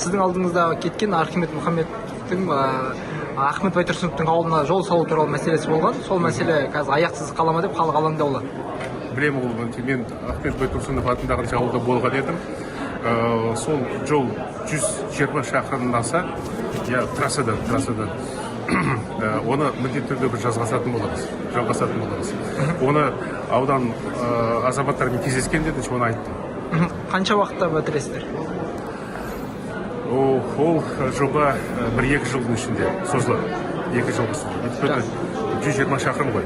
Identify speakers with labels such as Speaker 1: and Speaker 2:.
Speaker 1: Сіздің алдыңызда кеткен Архимед Мұхаммедтің Ахмет Байтұрсыновтың ауылына жол салу туралы мәселесі болған. Сол мәселе қазір аяқсыз қала ма деп халық алаңдаулы.
Speaker 2: Білемін ол, мен Ахмет Байтұрсынов атындағы ауылда болған едім. Сол жол 120 шақырымнан аса, трассадан. Оны міндетті түрде бір жалғасатын боламыз. Оны аудан азаматтармен кездескенде де оны айттым.
Speaker 1: Қанша уақытта бітіресіздер?
Speaker 2: Ол жоба 1-2 жылдың ішінде созылады. 2 жыл 120 шақырым ғой.